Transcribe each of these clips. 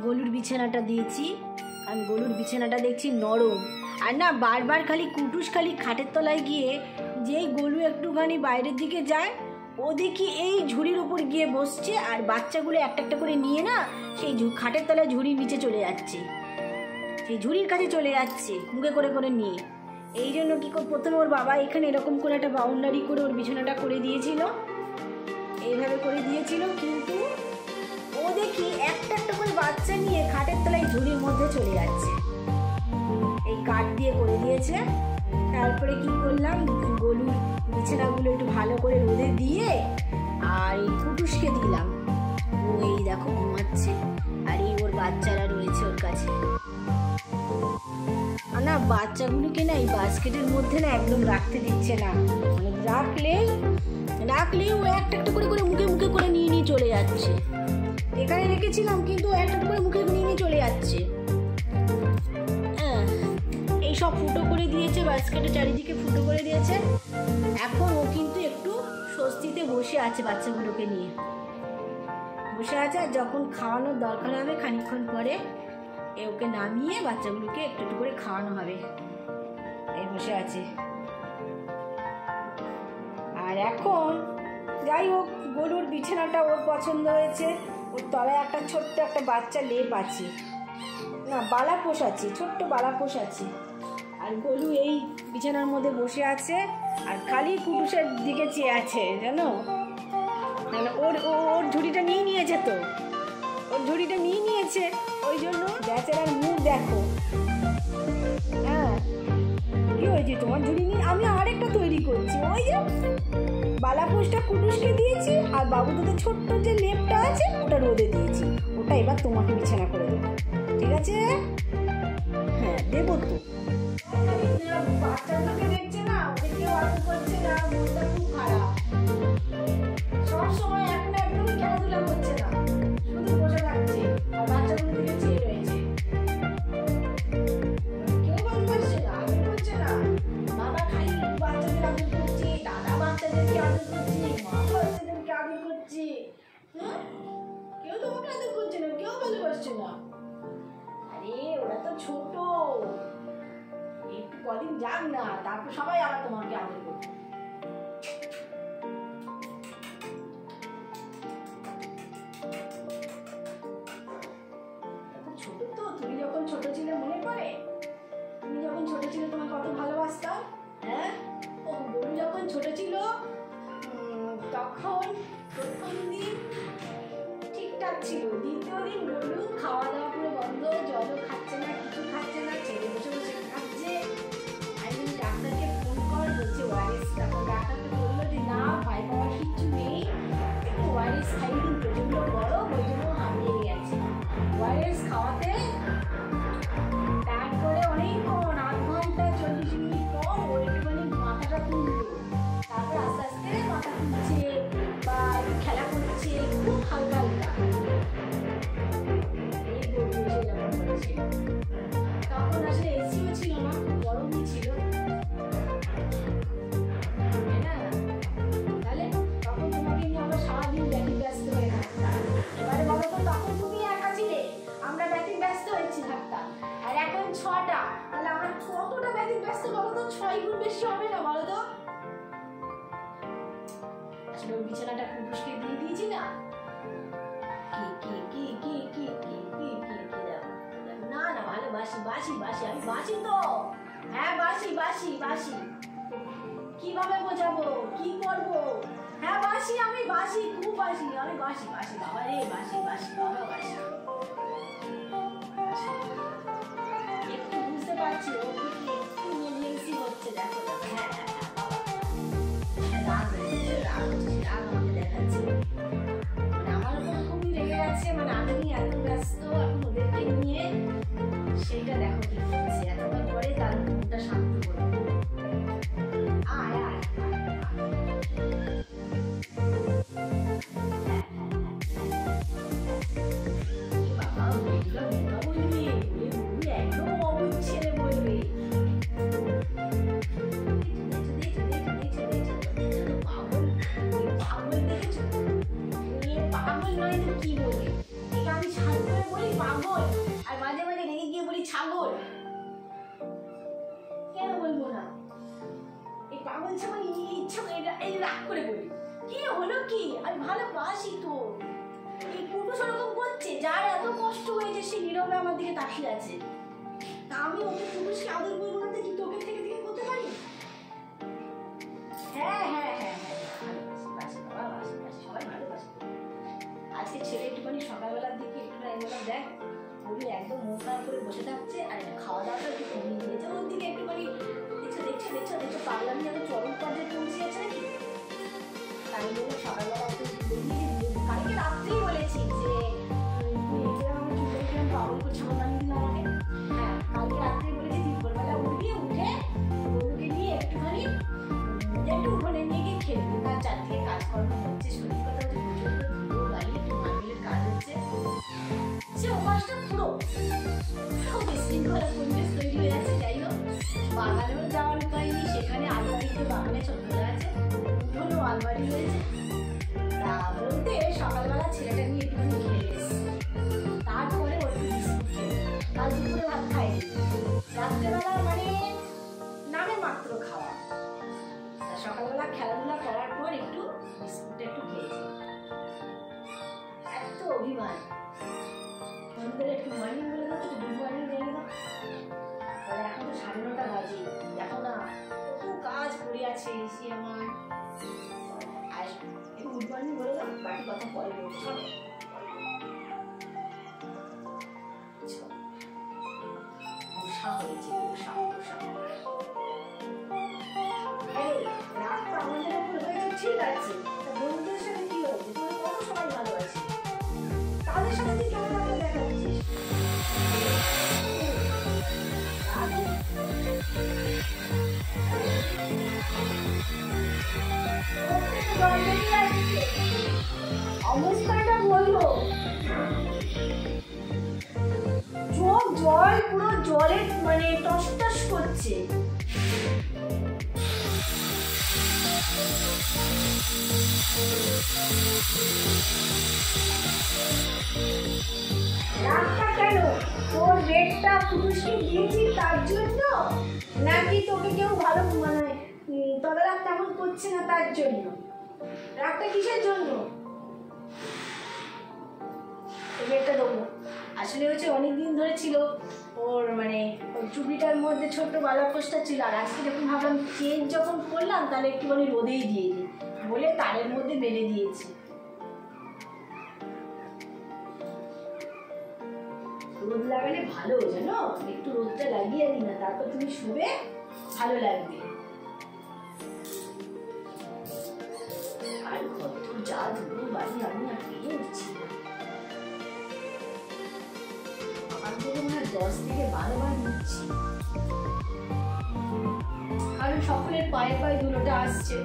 গলুর বিছানাটা দিয়েছি, কারণ গলুর বিছানাটা দেখছি নরম। আর না বারবার খালি কুটুস খালি খাটের তলায় গিয়ে, যেই গলু একটুখানি বাইরের দিকে যায় ও দেখি এই ঝুড়ির উপর গিয়ে বসছে, আর বাচ্চাগুলো একটা একটা করে নিয়ে না সেই খাটের তলায় ঝুড়ির নিচে চলে যাচ্ছে, সেই ঝুড়ির কাছে চলে যাচ্ছে মুখে করে করে নিয়ে। এই জন্য কী করে প্রথমে ওর বাবা এখানে এরকম করে একটা বাউন্ডারি করে ওর বিছানাটা করে দিয়েছিল, এইভাবে করে দিয়েছিল, কিন্তু ও দেখি একটা একটা করে বাচ্চা নিয়ে খাটের তলায় ঝুড়ির মধ্যে চলে যাচ্ছে। এই কাঠ দিয়ে করে দিয়েছে। তারপরে কি করলাম, গলুর বিছানাগুলো একটু ভালো করে রোদে দিয়ে আর এই কুটুসকে দিলাম। ও এই দেখো ঘুমাচ্ছে, আর এই ওর বাচ্চারা রয়েছে ওর কাছে। না বাচ্চাগুলোকে না এই বাস্কেটের মধ্যে না একদম রাখতে দিচ্ছে না, মানে রাখলেই ও একটা একটা করে করে মুখে মুখে করে নিয়ে নিয়ে চলে যাচ্ছে। এখানে রেখেছিলাম কিন্তু একটা করে মুখে নিয়ে নিয়ে চলে যাচ্ছে। এই সব ফুটো করে দিয়েছে, বাস্কেটের চারিদিকে ফুটো করে দিয়েছে। এখন ও কিন্তু একটু স্বস্তিতে বসে আছে, বাচ্চাগুলোকে নিয়ে বসে আছে। আর যখন খাওয়ানোর দরকার হবে খানিকক্ষণ পরে ওকে নামিয়ে বাচ্চাগুলোকে একটু একটু করে খাওয়ানো হবে। এই বসে আছে। আর এখন যাই হোক, গরুর বিছানাটা ওর পছন্দ হয়েছে। ওর তলায় একটা ছোট্ট একটা বাচ্চা লেপ আছে, না বালাপোষ আছে, ছোট্ট বালাপোষ আছে। আর গরু এই বিছানার মধ্যে বসে আছে আর খালি কুটুসের দিকে চেয়ে আছে, জানো, মানে ওর ঝুড়িটা নিয়ে নিয়েছে, তো ওর ঝুড়িটা নিয়ে নিয়েছে, ওই জন্য বেচারার মুখ দেখো। হ্যাঁ, কি হয়েছে তোমার ঝুড়ি নিয়ে? আমি আরেকটা তৈরি করছি। ওই যে বালাপোষটা কুটুসকে দিয়েছি, আর বাবু দুটো ছোট্ট যে লেপটা আছে ওটা রোদে দিয়েছি। ওটা এবার তোমাকে বিছানা করে দেবো, ঠিক আছে? হ্যাঁ দেবো তো। বাচ্চাগুলোকে দেখছে না, ওকে কেউ আদর করছে না, মনটা খুব খারাপ। সবসময় এখন একদমই খেলাধুলা করছে না, শুধু বসে থাকছে আর বাচ্চাগুলো দিকে চেয়ে রয়েছে। কেউ আদর করছে না, আদর করছে না। বাবা খালি বাচ্চাদের আদর করছে, দাদা বাচ্চাদেরকে আদর করছে, মা বাচ্চাদেরকে আদর করছে। কেউ তোমাকে আদর করছে না, কেউ ভালোবাসছে না। আরে ওরা তো ছোট, একটু কদিন যাক না, তারপর সবাই আবার তোমাকে আদর করবে। ছোট তো, তুমি যখন ছোট ছিলে মনে পড়ে? তুমি যখন ছোট ছিলে তোমাকে কত ভালোবাসতাম। হ্যাঁ, ও গরু যখন ছোট ছিল তখন প্রথম দিন ঠিকঠাক ছিল, দ্বিতীয় দিন গরু খাওয়া দাওয়া পুরো বন্ধ, জলও খাচ্ছে না, কিছু খাচ্ছে না, ছেড়ে বসে বসে খাচ্ছে। একদিন ডাক্তারকে ফোন কর, বলছে ওয়ারিস। তখন ডাক্তারকে বললো যে না, ভয় পাওয়ার কিচ্ছু নেই, একটু ওয়ারিস খাই, কিন্তু প্রচন্ড গরম, ওই জন্য হারিয়ে গেছে। ওয়ারিস খাওয়াতে তারপরে অনেকক্ষণ, 8 ঘন্টা 40 মিনিট পর ওর একটুখানি মাথাটা তুললো। তারপর আস্তে আস্তে মাথা তুলছে বা খেলা করছে, খুব হালকা হালকা। এই গরু এসে যখন করেছে, তখন আসলে এসিও ছিল না, গরমই ছিল, তাই না? তাহলে তখন তোমাকে নিয়ে আমরা সারাদিন ব্যস্ত হয়ে থাকতাম। এবারে বলো তো, তখন তুমি একা ছিলে, আমরা ব্যস্ত হয়েছি থাকতাম। আর এখন 6টা, তাহলে আমরা কতটা ব্যস্ত বলো তো? 6 গুণ বেশি হবে না বলো তো? আসলে ওই বিছানাটা কুটুসকে দিয়ে দিয়েছি না। না না, ভালোবাসি, আমি বাসি তো। হ্যাঁ বাসি। কিভাবে বোঝাবো, কি করবো? হ্যাঁ বাসি, আমি বাসি, খুব বাসি, আমি বাসি বাবা রে, বাসি বাবা, বাসি। একটু বুঝতে পারছি ও কি একটু মিলিয়েন্সি হচ্ছে, দেখো। হ্যাঁ বাবা, রাগ আমাকে দেখাচ্ছে, মানে আমার উপর খুবই রেগে যাচ্ছে, মানে আমি এত ব্যস্ত এখন ওদেরকে নিয়ে, সেইটা দেখো কি করছে। এতবার পরে তার মনটা শান্ত করবে। পাগল নয় তো কি বলবে? এটা আমি শান্ত হয়ে বলি পাগল। ছাগল, কেন বলবো না? এই পাগল ছাগল ইচ্ছা এই রাগ করে বলি, কি হলো কি? আমি ভালোবাসি তো। এই পুরুষ ওরকম করছে, যার এত কষ্ট হয়েছে সে নীরবে আমার দিকে তাকিয়ে আছে। তা আমি ওকে পুরুষকে আদর করবো না, তুই তোকে থেকে থেকে করতে পারি? হ্যাঁ হ্যাঁ হ্যাঁ হ্যাঁ, ভালোবাসি বাবা, বাসি সবাই ভালোবাসি। আজকে ছেলে একটুখানি সকালবেলার দিকে একটু বললাম দেখ বলি একদম মন খারাপ করে বসে থাকছে, আর খাওয়া দাওয়াটা একটু কমিয়ে দিয়েছে। ওর দিকে একটুখানি দেখছো দেখছো দেখছো দেখছো পাগলামি যেন চরম পর্যায়ে পৌঁছে আছে নাকি। তাই বলে সকালবেলা একটু কালকে রাত্রেই বলেছি যে আমার চুলে কিরম পাগল করছে, আমার বানিয়ে দিল আমাকে। হ্যাঁ কালকে রাত্রেই বলেছি দুপুরবেলা উঠে গরুকে নিয়ে একটুখানি একটু উঠোনে নিয়ে গিয়ে খেলবে। তার চারদিকে কাজকর্ম হচ্ছে, সত্যি কথা হচ্ছে প্রচন্ড ধুলো বালি একটু মাটির কাজ হচ্ছে। সে অভ্যাসটা পুরো বিশৃঙ্খলা পরিবেশ তৈরি হয়ে যাচ্ছে। যাই হোক বাগানেও যাওয়ার উপায় নেই, সেখানে আলমারিতে বাগানে সব খোলা আছে, উঠোনেও আলমারি রয়েছে। তা বলতে সকালবেলা ছেলেটা নিয়ে একটুখানি খেলে এসেছে, তারপরে ওর বিস্কুট খেলে কাল দুপুরে ভাত খাইনি, রাত্রেবেলা মানে নামে মাত্র খাওয়া। সকালবেলা খেলাধুলা করার পর একটু বিস্কুটটা একটু খেয়েছি। এত অভিমান, বন্ধুদের একটু মর্নিং বলে দাও, একটু গুড মর্নিং বলে দাও। তাহলে এখন তো 9:30 বাজে, দেখো না কত কাজ পড়ে আছে এসে আমার। আর একটু গুড মর্নিং বলে দাও, বাকি কথা পরে বলবো। চলো গোসা হয়েছে, গোসা গোসা। রাতটা আমাদের উপর হয়েছে ঠিক আছে, বন্ধুদের সাথে কি হয়েছে? তুমি কত সবাই ভালোবাসি, তাদের সাথে তুই কেমন ভাবে দেখা হচ্ছিস? অবস্থাটা বললো চোখ জল পুরো জলে মানে টস টস করছে। রাগটা কেন? তোর রেটটা পুরুষকে দিয়েছি তার জন্য, নাকি তোকে কেউ ভালো মানে তদারক তেমন করছে না তার জন্য? রাগটা কিসের জন্য? রেটটা দেবো আসলে হচ্ছে অনেকদিন ধরে ছিল ওর মানে ওই চুপিটার মধ্যে ছোট্ট বালাপোষটা ছিল, আর আজকে যখন ভাবলাম চেঞ্জ যখন করলাম তাহলে একটুখানি রোদেই দিয়ে দিই বলে তারের মধ্যে মেলে দিয়েছি। রোদ লাগালে ভালো জানো, একটু রোদটা লাগিয়ে নি না, তারপর তুমি শুবে ভালো লাগবে। আর কত যা ধুলো বাড়ি আমি আর পেয়ে উঠছি না, আমার মনে হয় 10 থেকে 12 বার নিচ্ছি, কারণ সকলের পায়ে পায়ে ধুলোটা আসছে,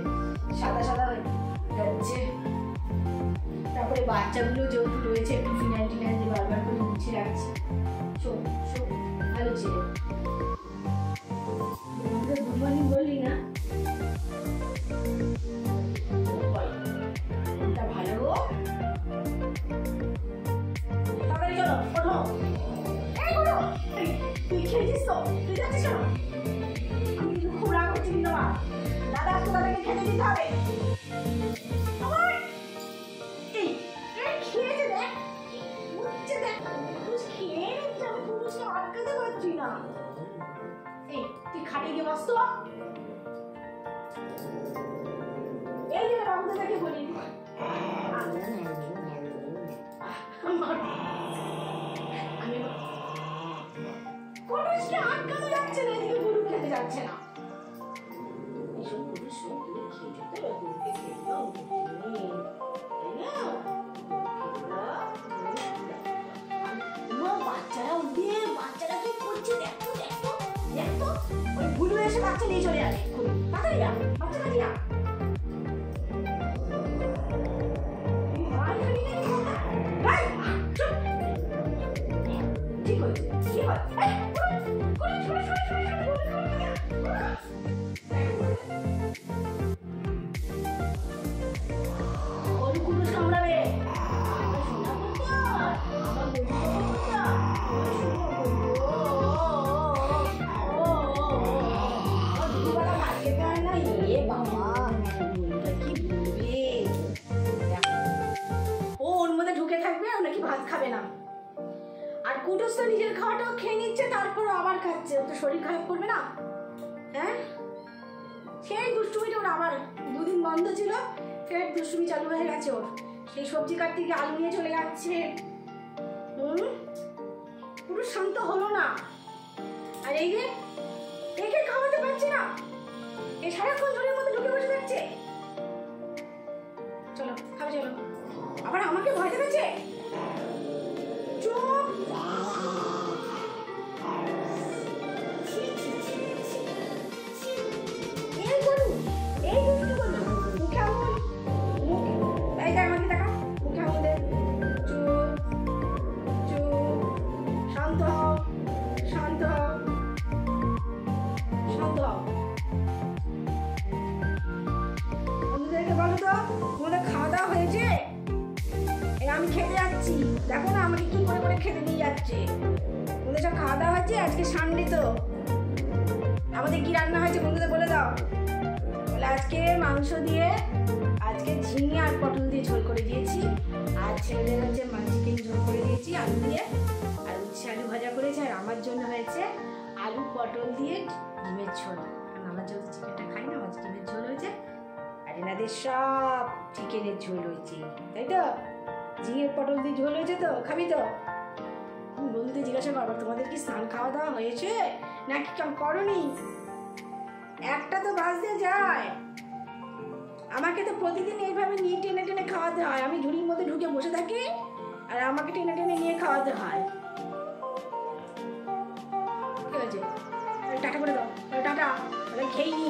সাদা সাদা হয়ে যাচ্ছে। তারপরে বাচ্চাগুলো যেহেতু রয়েছে একটু ফিনাইল টিনাইল দিয়ে বারবার করে মুছে রাখছি। শোন শোন ভালো ছিল, গুড মর্নিং বললি না? ভালো গো, তাড়াতাড়ি চলো ওঠো। তুই খেয়েছিস তো? তুই যাচ্ছিস কেন? আমি কিন্তু খুব রাগ হচ্ছি কিন্তু আমার দাদা, দাদাকে খেতে দিতে হবে। খাটিয়ে গিয়ে বসতো, এই যে বাবুদাকে বলি আমি পুরুষকে আটকানো যাচ্ছে না, এদিকে গরু খেতে যাচ্ছে না। এইসব পুরুষ খেয়ে যেতে গরুকে খেয়ে দাও, বাচ্চারা উঠে বাচ্চারা কি করছে দেখো দেখো দেখো, ওই ভুলু এসে বাচ্চা নিয়ে চলে যাবে, তাড়াতাড়ি যা বাচ্চাটা দিয়া ঠিক হয়েছে কি হয় ওই কুকুর সামলাবে। সোনা কুটুস তো নিজের খাওয়াটাও খেয়ে নিচ্ছে, তারপর আবার খাচ্ছে। ও তো শরীর খারাপ করবে না? হ্যাঁ, সেই দুষ্টুমিটা ওর আবার 2 দিন বন্ধ ছিল, ফের দুষ্টুমি চালু হয়ে গেছে ওর। সেই সবজি কাটতে গিয়ে আলু নিয়ে চলে যাচ্ছে। পুরো শান্ত হলো না। আর এই যে একে খাওয়াতে পারছি না, এ সারাক্ষণ ঝোলের মধ্যে ঢুকে বসে থাকছে। চলো খাবে, চলো। আবার আমাকে ভয় দেখাচ্ছে। চুপ। এই গরু, এই দুষ্টু গরু, মুখে আঙুল, এই দেখ আমাকে দেখা, মুখে আঙুল দে। চুপ চুপ, শান্ত হও, শান্ত হও, শান্ত হও। বন্ধুদেরকে বলো তো, তোমাদের খাওয়া দাওয়া হয়েছে? আমি খেতে যাচ্ছি, দেখো না আমাকে কি করে করে খেতে নিয়ে যাচ্ছে। তোমাদের সব খাওয়া দাওয়া হয়েছে? আজকে সানডে তো আমাদের কি রান্না হয়েছে বন্ধুদের বলে দাও। বলে আজকে মাংস দিয়ে, আজকে ঝিঙে আর পটল দিয়ে ঝোল করে দিয়েছি, আর ছেলেদের হচ্ছে চিকেন ঝোল করে দিয়েছি আলু দিয়ে, আর উচ্ছে আলু ভাজা করেছি, আর আমার জন্য হয়েছে আলু পটল দিয়ে ডিমের ঝোল। কারণ আমার যেহেতু চিকেনটা খাই না, আমার ডিমের ঝোল হয়েছে, আর এনাদের সব চিকেনের ঝোল হয়েছে, তাই তো? ঝিঙে পটল দিয়ে ঝোল হয়েছে তো, খাবি তো? বন্ধুদের জিজ্ঞাসা করবো তোমাদের কি স্নান খাওয়া দাওয়া হয়েছে নাকি করনি? একটা তো বাজতে যায়। আমাকে তো প্রতিদিন এইভাবে নিয়ে টেনে টেনে খাওয়াতে হয়। আমি ঝুড়ির মধ্যে ঢুকে বসে থাকি, আর আমাকে টেনে টেনে নিয়ে খাওয়াতে হয়। ঠিক আছে, টাটা করে দাও, টাটা। খেয়ে নি,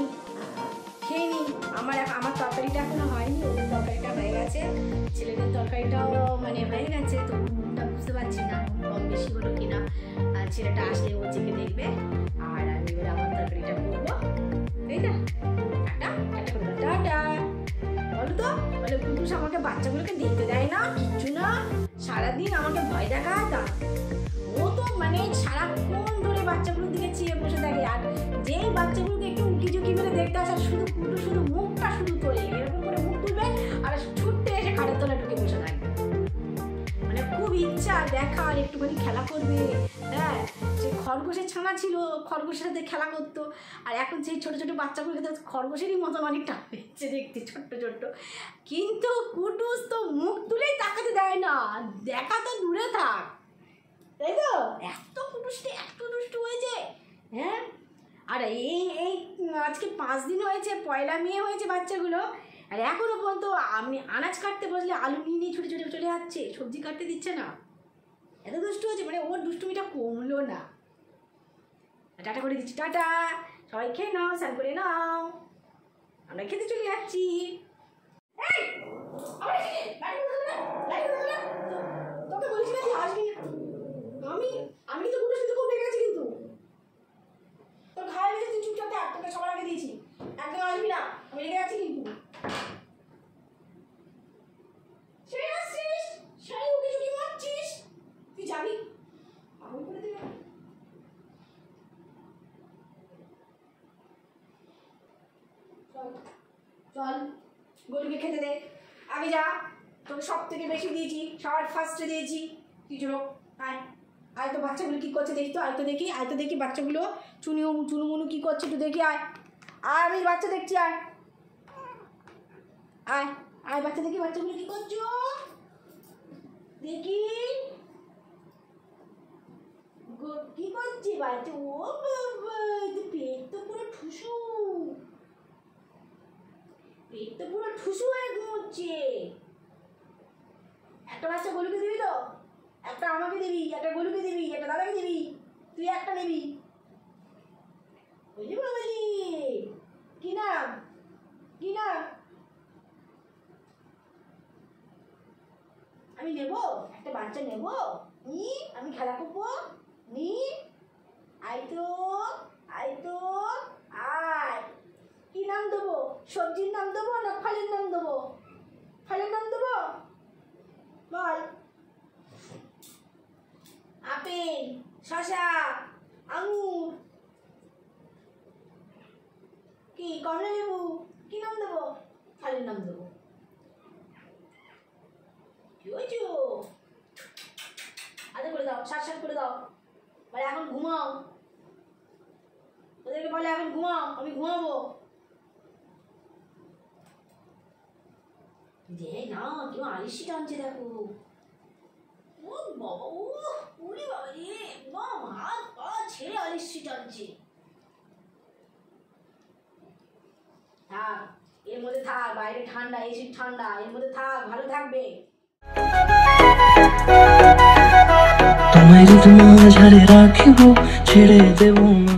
খেয়ে নি। আমার তরকারিটা এখনো হয়নি, ওদের তরকারিটা হয়ে গেছে, ছেলেদের তরকারিটাও মানে হয়ে গেছে। তো নুনটা বুঝতে পারছি না কম বেশি হলো কিনা, আর ছেলেটা আসলে ও চেখে দেখবে, আর আমি এবার আমার তরকারিটা করবো, তাই না? টাটা, টাটা করে দাও, টাটা। বলো তো, বলে কুটুস আমাকে বাচ্চাগুলোকে দেখতে দেয় না, কিচ্ছু না, সারাদিন আমাকে ভয় দেখায়। তা ও তো মানে সারাক্ষণ ধরে বাচ্চাগুলোর দিকে চেয়ে বসে থাকে, আর যেই বাচ্চাগুলোকে একটু উঁকি ঝুঁকি মেরে দেখতে আসে, শুধু কুটু শুধু মুখটা শুধু তোলে, এরকম করে মুখ তুলবে আর ছুটতে এসে খাটের তলায় ঢুকে বসে থাকবে। মানে খুব ইচ্ছা দেখার, একটুখানি খেলা করবে। হ্যাঁ, সে খরগোশের ছানা ছিল, খরগোশের সাথে খেলা করতো, আর এখন সেই ছোটো ছোটো বাচ্চাগুলো খরগোশেরই মতন অনেকটা হয়েছে দেখতে, ছোট্ট ছোট্ট। কিন্তু কুটুস তো মুখ তুলেই তাকাতে দেয় না, দেখা তো দূরে থাক, তাই তো? এত দুষ্টু হয়েছে। হ্যাঁ, আর এই এই আজকে 5 দিন হয়েছে, পয়লা মে হয়েছে বাচ্চাগুলো, আর এখনো পর্যন্ত আমি আনাজ কাটতে বসলে আলু নিয়ে নিয়ে ছুটে ছুটে চলে যাচ্ছে, সবজি কাটতে দিচ্ছে না। এত দুষ্টু হয়েছে, মানে ওর দুষ্টুমিটা কমলো না। টাটা করে দিচ্ছি, টাটা, সবাই খেয়ে নাও, স্নান করে নাও, আমরা খেতে চলে যাচ্ছি। তোকে বলছি না তুই আসবি না। আমি তো কুটুস কিন্তু খুব রেগে গেছি, কিন্তু তোর খাওয়া গেছে, তুই চুপচাপ থাক, তোকে সবার আগে দিয়েছি, একদম আসবি না, আমি রেগে যাচ্ছি কিন্তু। সেই আসছিস, সেই উকি ঝুঁকি মারছিস, তুই যাবি পাগল করে দিবি। চল গরুকে খেতে দে, আগে যা, তোকে সব থেকে বেশি দিয়েছি, সবার ফার্স্টে দিয়েছি, তুই চলো আয়। আয় তো বাচ্চাগুলো কী করছে দেখি তো, আয় তো দেখি বাচ্চাগুলো চুনুমুনু কী করছে একটু দেখি, আয় আয়, আমি বাচ্চা দেখছি, আয় আয় আয়, বাচ্চা দেখি বাচ্চাগুলো কী করছো দেখি, কী করছে বাচ্চা? ও বাবা, পেট তো পুরো ঠুসু, পেট তো পুরো ঠুসু হয়ে ঘুমোচ্ছে। একটা বাচ্চা গরুকে দিবি তো, একটা আমাকে দিবি, একটা গরুকে দিবি, একটা দাদাকে দিবি, তুই একটা নিবি। বুঝলি বাবাজি, কি নাম, কি নাম? আমি নেবো একটা বাচ্চা, নেবো নি, আমি খেলা করবো নি। আয় তো, আয় তো, আয়। কি নাম দেবো? সবজির নাম দেবো না ফলের নাম দেবো? ফলের নাম দেবো, বল। আপেল, শসা, আঙুর, কি কমলা লেবু, কি নাম দেবো? ফলের নাম দেবো। কি হয়েছো? আদর করে দাও, সাত করে দাও, বলে এখন ঘুমাও, ওদেরকে বলে এখন ঘুমাও, আমি ঘুমাবো। যে না কেউ আলিশি টানছে দেখো, ও বাবা, ও উড়ি বাবা রে, একদম হাত পা ছেড়ে আলিশি টানছে। থাক এর মধ্যে থাক, বাইরে ঠান্ডা, এসি ঠান্ডা, এর মধ্যে থাক, ভালো থাকবে। তোমায় যদি মাঝারে রাখিব, ছেড়ে দেব না।